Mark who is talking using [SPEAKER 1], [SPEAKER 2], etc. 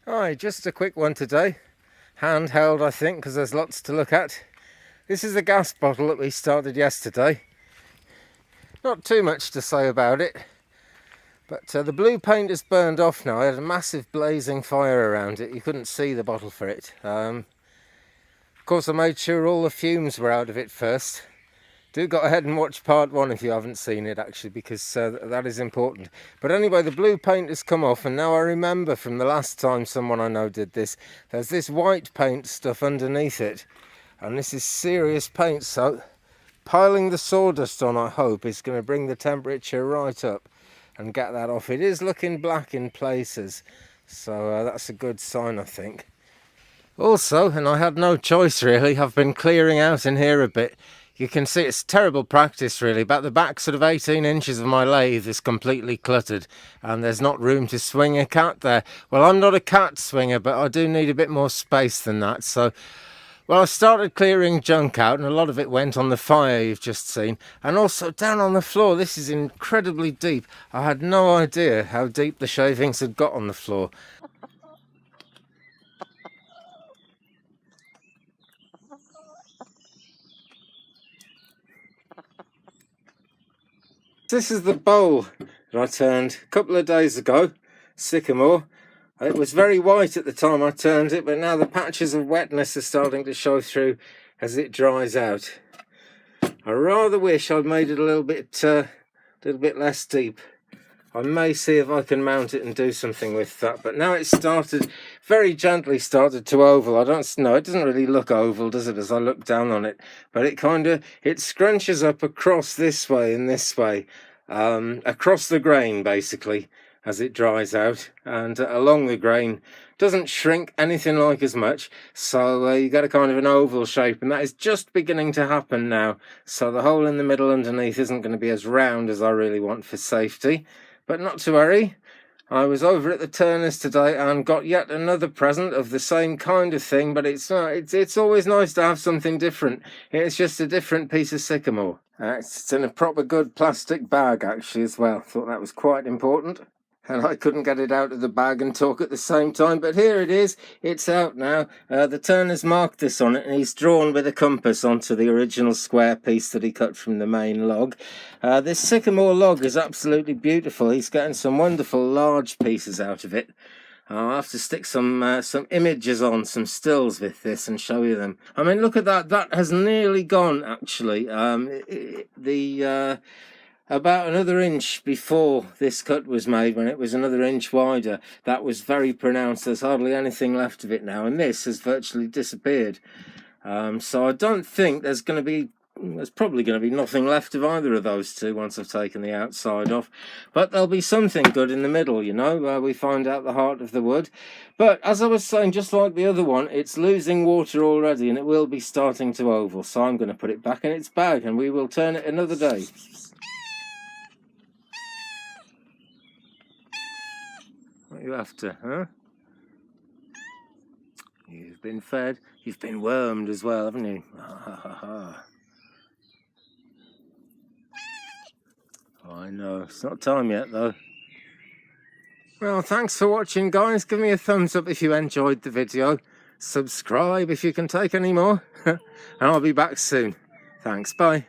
[SPEAKER 1] Hi, just a quick one today. Handheld, I think, because there's lots to look at. This is a gas bottle that we started yesterday. Not too much to say about it, but the blue paint is burned off now. I had a massive blazing fire around it. You couldn't see the bottle for it. Of course, I made sure all the fumes were out of it first. Do go ahead and watch part 1 if you haven't seen it, actually, because that is important. But anyway, the blue paint has come off, and now I remember from the last time someone I know did this, there's this white paint stuff underneath it, and this is serious paint, so piling the sawdust on, I hope, is going to bring the temperature right up and get that off. It is looking black in places, so that's a good sign, I think. Also, and I had no choice really, I've been clearing out in here a bit. You can see it's terrible practice really. About the back sort of 18 inches of my lathe is completely cluttered and there's not room to swing a cat there. Well, I'm not a cat swinger, but I do need a bit more space than that. So, well, I started clearing junk out and a lot of it went on the fire you've just seen. And also down on the floor, this is incredibly deep. I had no idea how deep the shavings had got on the floor. This is the bowl that I turned a couple of days ago, Sycamore. It was very white at the time I turned it, but now the patches of wetness are starting to show through as it dries out. I rather wish I'd made it a little bit less deep. I may see if I can mount it and do something with that, but now it's started, very gently started to oval. I don't know, it doesn't really look oval, does it, as I look down on it, but it scrunches up across this way and this way, across the grain basically, as it dries out, and along the grain. Doesn't shrink anything like as much, so you get a kind of an oval shape, and that is just beginning to happen now. So the hole in the middle underneath isn't going to be as round as I really want for safety. But not to worry, I was over at the Turners today and got yet another present of the same kind of thing, but it's always nice to have something different. It's just a different piece of sycamore. It's in a proper good plastic bag actually as well. Thought that was quite important. And I couldn't get it out of the bag and talk at the same time, but here it is. It's out now. The Turner's marked this on it, and he's drawn with a compass onto the original square piece that he cut from the main log. This sycamore log is absolutely beautiful. He's getting some wonderful large pieces out of it. I'll have to stick some images on, some stills with this and show you them. I mean, look at that. That has nearly gone, actually. About another inch before this cut was made, when it was another inch wider, that was very pronounced. There's hardly anything left of it now, and this has virtually disappeared. So I don't think there's probably going to be nothing left of either of those two once I've taken the outside off. But there'll be something good in the middle, you know, where we find out the heart of the wood. But as I was saying, just like the other one, it's losing water already, and it will be starting to oval. So I'm going to put it back in its bag, and we will turn it another day. What are you after, huh? You've been fed. You've been wormed as well, haven't you? I know. It's not time yet, though. Well, thanks for watching, guys. Give me a thumbs up if you enjoyed the video. Subscribe if you can take any more. And I'll be back soon. Thanks. Bye.